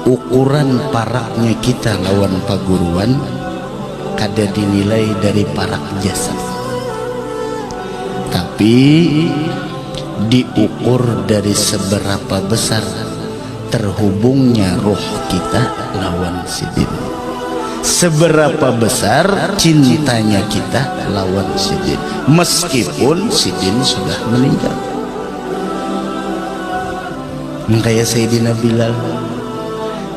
ukuran paraknya kita lawan paguruan kada dinilai dari parak jasad, tapi diukur dari seberapa besar terhubungnya roh kita lawan sidin, seberapa besar cintanya kita lawan sidin meskipun sidin sudah meninggal. Makanya Sayyidina Bilal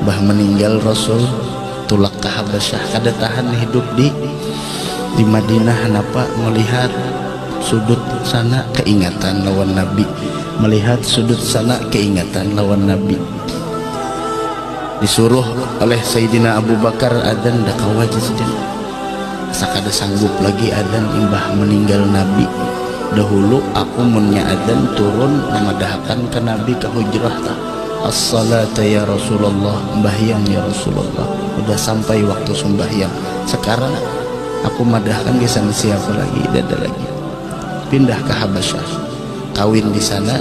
bah meninggal Rasul tulak ke Habasyah, kada tahan hidup di Madinah. Kenapa? Melihat sudut sana keingatan lawan Nabi, melihat sudut sana keingatan lawan Nabi. Disuruh oleh Sayyidina Abu Bakar adzan dah kawajis jen, sakada sanggup lagi adzan imbah meninggal Nabi. Dahulu aku munya adzan turun memadahkan ke Nabi ke hujrah ta, as-salata ya Rasulullah, sembahyang ya Rasulullah. Udah sampai waktu sembahyang, sekarang aku madahkan ke sana siapa lagi, dada lagi. Pindah ke Habasyah, kawin di sana,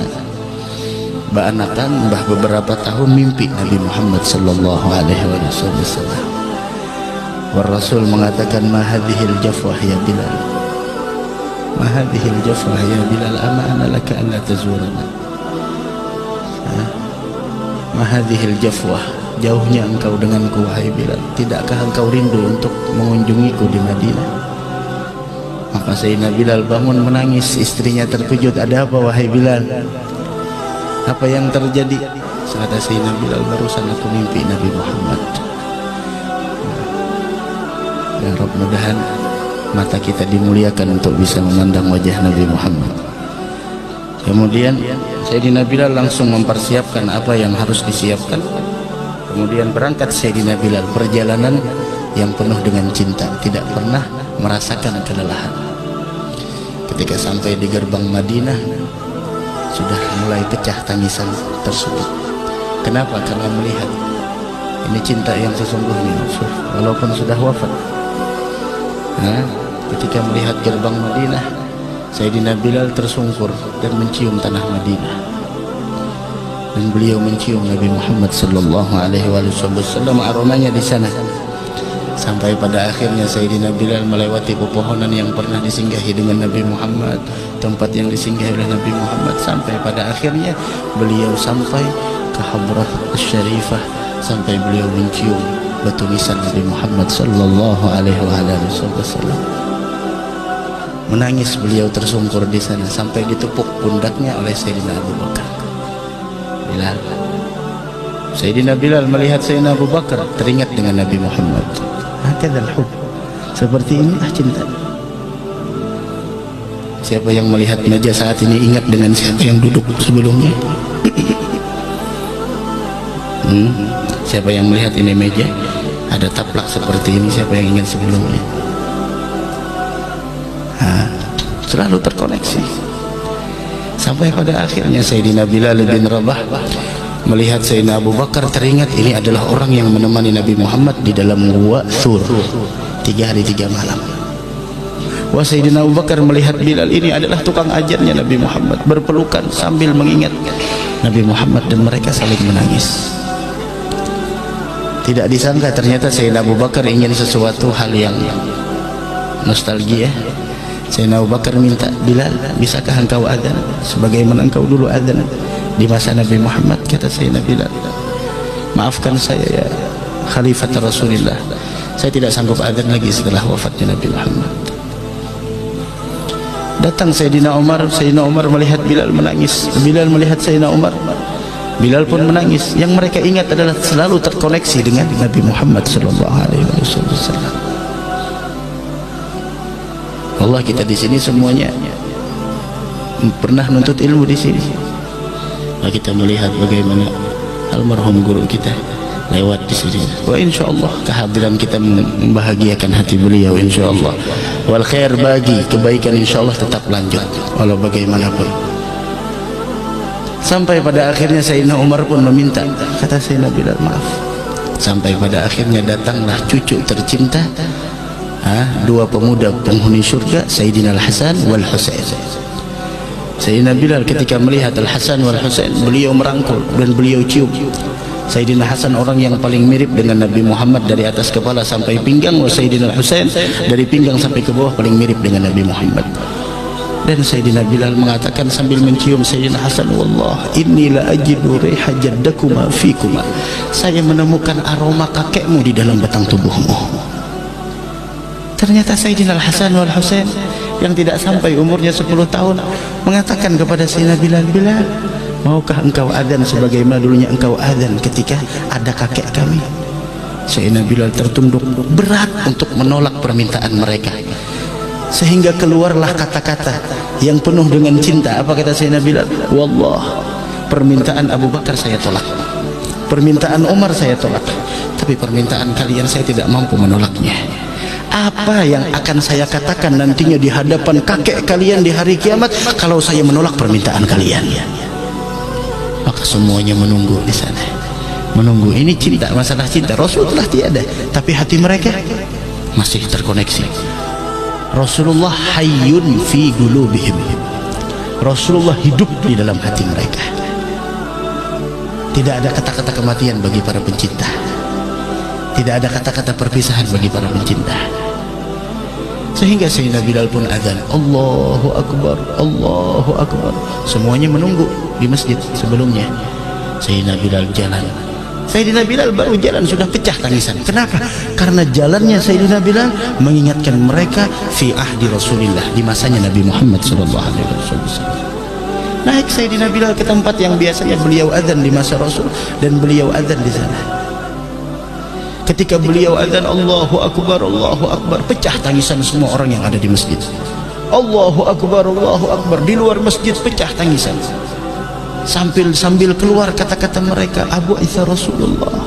baanakan mbah beberapa tahun mimpi Nabi Muhammad sallallahu alaihi wasallam. Wa Rasul mengatakan, ma hadhil jafwah ya Bilal, ma hadhil jafwah ya Bilal, ama ana laka an la tazurana. Ma hadhil jafwah, jauhnya engkau denganku wahai Bilal, tidakkah engkau rindu untuk mengunjungiku di Madinah? Maka Sayyidina Bilal bangun menangis, istrinya terkejut, ada apa wahai Bilal? Apa yang terjadi? Kata Sayyidina Bilal, barusan aku mimpi Nabi Muhammad. Ya Rabb, mudahan mata kita dimuliakan untuk bisa memandang wajah Nabi Muhammad. Kemudian Sayyidina Bilal langsung mempersiapkan apa yang harus disiapkan. Kemudian berangkat Sayyidina Bilal, perjalanan yang penuh dengan cinta, tidak pernah merasakan kelelahan. Ketika sampai di gerbang Madinah, sudah mulai pecah tangisan tersebut. Kenapa? Karena melihat ini cinta yang sesungguhnya, walaupun sudah wafat. Ketika melihat gerbang Madinah, Sayyidina Bilal tersungkur dan mencium tanah Madinah, dan beliau mencium Nabi Muhammad sallallahu alaihi wasallam, aromanya di sana. Sampai pada akhirnya Sayyidina Bilal melewati pepohonan yang pernah disinggahi dengan Nabi Muhammad, tempat yang disinggahi oleh Nabi Muhammad, sampai pada akhirnya beliau sampai ke Habrah Syarifah, sampai beliau mencium batu nisan Nabi Muhammad sallallahu alaihi wasallam. Menangis beliau tersungkur di sana, sampai ditepuk pundaknya oleh Sayyidina Abu Bakar. Bilal, Sayyidina Bilal melihat Sayyidina Abu Bakar, teringat dengan Nabi Muhammad. Hakadzal hub, seperti inilah cinta. Siapa yang melihat meja saat ini ingat dengan siapa yang duduk sebelumnya? Siapa yang melihat ini meja ada taplak seperti ini, siapa yang ingat sebelumnya? Selalu terkoneksi. Sampai pada akhirnya Sayyidina Bilal bin Rabah melihat Sayyidina Abu Bakar, teringat ini adalah orang yang menemani Nabi Muhammad di dalam gua Thur 3 hari 3 malam. Wah, Sayyidina Abu Bakar melihat Bilal, ini adalah tukang ajarnya Nabi Muhammad, berpelukan sambil mengingat Nabi Muhammad, dan mereka saling menangis. Tidak disangka ternyata Sayyidina Abu Bakar ingin sesuatu hal yang nostalgia. Sayyidina Abu Bakar minta, Bilal, bisakah engkau adzan sebagaimana engkau dulu adzan di masa Nabi Muhammad? Kata Sayyidina Bilal, maafkan saya ya Khalifat Rasulullah, saya tidak sanggup adzan lagi setelah wafatnya Nabi Muhammad. Datang Sayyidina Umar melihat Bilal menangis. Bilal melihat Sayyidina Umar, Bilal pun menangis. Yang mereka ingat adalah selalu terkoneksi dengan Nabi Muhammad sallallahu alaihi wasallam. Allah, kita di sini semuanya pernah nuntut ilmu di sini. Kita melihat bagaimana almarhum guru kita lewat di sini. Wah, insyaallah kehadiran kita membahagiakan hati beliau insyaallah. Wal khair, bagi kebaikan insyaallah tetap lanjut walau bagaimanapun. Sampai pada akhirnya Sayyidina Umar pun meminta, kata Sayyidina Bilal, maaf. Sampai pada akhirnya datanglah cucu tercinta, dua pemuda penghuni surga, Sayyidina Al-Hasan wal Husain. Sayyidina Bilal ketika melihat Al-Hasan wal Husain, beliau merangkul dan beliau cium. Sayyidina Hasan orang yang paling mirip dengan Nabi Muhammad dari atas kepala sampai pinggang. Sayyidina Husain dari pinggang sampai ke bawah paling mirip dengan Nabi Muhammad. Dan Sayyidina Bilal mengatakan sambil mencium Sayyidina Hasan, wallah inni la ajidu riha jaddakuma fikuma, saya menemukan aroma kakekmu di dalam batang tubuhmu. Ternyata Sayyidina Hasan wal Husain yang tidak sampai umurnya 10 tahun mengatakan kepada Sayyidina Bilal, Bilal, maukah engkau adzan sebagaimana dulunya engkau adzan ketika ada kakek kami? Sayyidina Bilal tertunduk berat untuk menolak permintaan mereka, sehingga keluarlah kata-kata yang penuh dengan cinta. Apa kata Sayyidina Bilal? Wallah, permintaan Abu Bakar saya tolak, permintaan Umar saya tolak, tapi permintaan kalian saya tidak mampu menolaknya. Apa yang akan saya katakan nantinya di hadapan kakek kalian di hari kiamat kalau saya menolak permintaan kalian? Maka semuanya menunggu di sana, menunggu. Ini cinta, masalah cinta. Rasulullah tiada, tapi hati mereka masih terkoneksi. Rasulullah hayyun fi qulubihim, Rasulullah hidup di dalam hati mereka. Tidak ada kata-kata kematian bagi para pencinta, tidak ada kata-kata perpisahan bagi para pencinta. Sehingga Sayyidina Bilal pun azan, Allahu Akbar, Allahu Akbar. Semuanya menunggu di masjid sebelumnya. Sayyidina Bilal jalan. Sayyidina Bilal baru jalan sudah pecah tangisan. Kenapa? Karena jalannya Sayyidina Bilal mengingatkan mereka fi ahdi Rasulillah, di masanya Nabi Muhammad sallallahu alaihi wasallam. Naik Sayyidina Bilal ke tempat yang biasanya beliau azan di masa Rasul, dan beliau azan di sana. Ketika beliau azan Allahu Akbar, Allahu Akbar, pecah tangisan semua orang yang ada di masjid. Allahu Akbar, Allahu Akbar. Di luar masjid pecah tangisan. Sambil keluar kata-kata mereka, Abu Isa Rasulullah,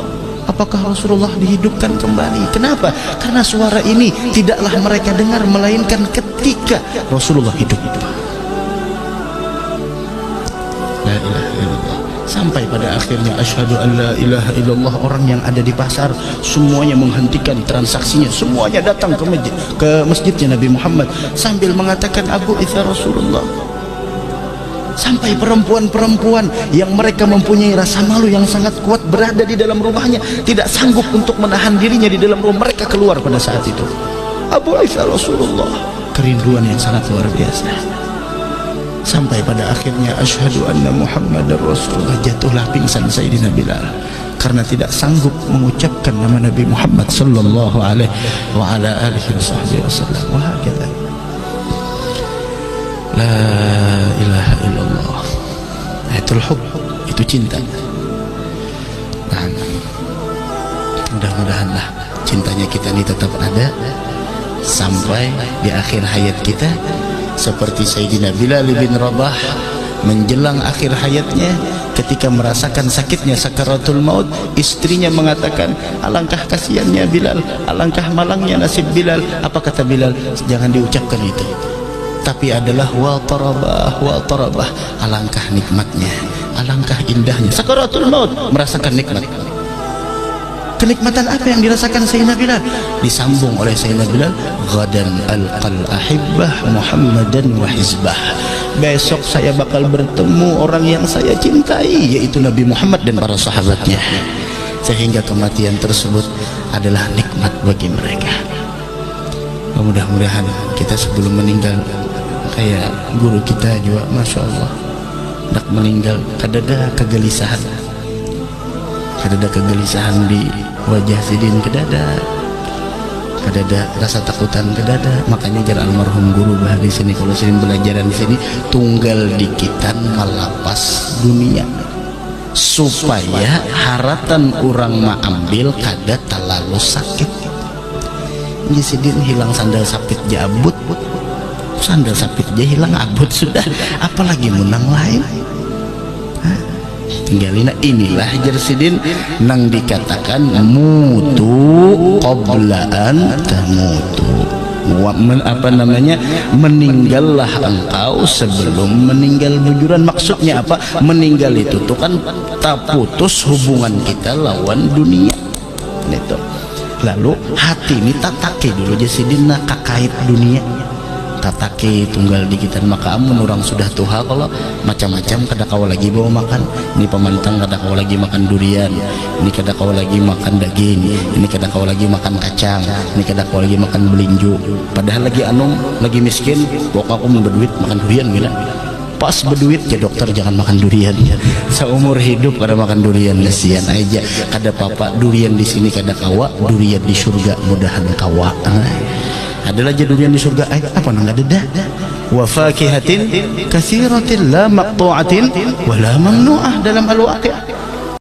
apakah Rasulullah dihidupkan kembali? Kenapa? Karena suara ini tidaklah mereka dengar melainkan ketika Rasulullah hidup. La ilaha illallah. Sampai pada akhirnya asyhadu an la ilaha illallah. Orang yang ada di pasar semuanya menghentikan transaksinya, semuanya datang ke masjidnya Nabi Muhammad sambil mengatakan Abu Isa Rasulullah. Sampai perempuan-perempuan yang mereka mempunyai rasa malu yang sangat kuat berada di dalam rumahnya, tidak sanggup untuk menahan dirinya di dalam rumah, mereka keluar pada saat itu. Abu Isa Rasulullah, kerinduan yang sangat luar biasa. Sampai pada akhirnya asyhadu anna Muhammadar Rasulullah, jatuhlah pingsan Sayyidina Bilal karena tidak sanggup mengucapkan nama Nabi Muhammad sallallahu alaihi wa ala alihi wasallam. Wa hakadha. La ilaha illallah. Itu hub, itu cinta. Nah, mudah-mudahanlah cintanya kita ini tetap ada sampai di akhir hayat kita. Seperti Sayyidina Bilal bin Rabah menjelang akhir hayatnya, ketika merasakan sakitnya sakaratul maut, istrinya mengatakan, alangkah kasihannya Bilal, alangkah malangnya nasib Bilal. Apa kata Bilal? Jangan diucapkan itu, tapi adalah wa tarabah, alangkah nikmatnya, alangkah indahnya sakaratul maut, merasakan nikmat. Kenikmatan apa yang dirasakan Sayyidina Bilal? Disambung oleh Sayyidina Bilal, ghadan alqal ahibbah Muhammadan wa hizbah, besok saya bakal bertemu orang yang saya cintai, yaitu Nabi Muhammad dan para sahabatnya. Sehingga kematian tersebut adalah nikmat bagi mereka. Mudah-mudahan kita sebelum meninggal kayak guru kita juga, Masya Allah, hendak meninggal kadada kegelisahan, kadada kegelisahan di wajah Sidin, kedada rasa takutan, kedada. Makanya jar almarhum guru bah di sini, kalau Sidin belajaran di sini tunggal dikitan malapas dunia, supaya haratan orang maambil kada terlalu sakit. Ini Sidin hilang sandal sapit jabut, sandal sapit aja hilang abut sudah, apalagi menang lain. Tinggalina inilah jersidin nang dikatakan mutu qabla an tamutu. Apa namanya, meninggallah engkau sebelum meninggal bujuran. Maksudnya apa? Meninggal itu tuh kan tak putus hubungan kita lawan dunia itu. Lalu hati ini tak take dulu jersidin nak kakait dunia, tatake tunggal dikitan maka amun orang sudah tuha kalau macam-macam kada kau lagi bawa makan ini pemantang kada kau lagi makan durian ini kada kau lagi makan daging ini kada kau lagi makan kacang ini kada kau lagi makan belinju padahal lagi lagi miskin pokok aku mau berduit makan durian gila pas berduit ya dokter jangan makan durian seumur hidup kada makan durian kasihan aja kada papa durian di sini kada kawa durian di surga mudahan kawa adalah aja durian di surga apa nang ada dah wa fakihatin katsiratin la maqtu'atin wa la mamnu'ah dalam al-waqi'ah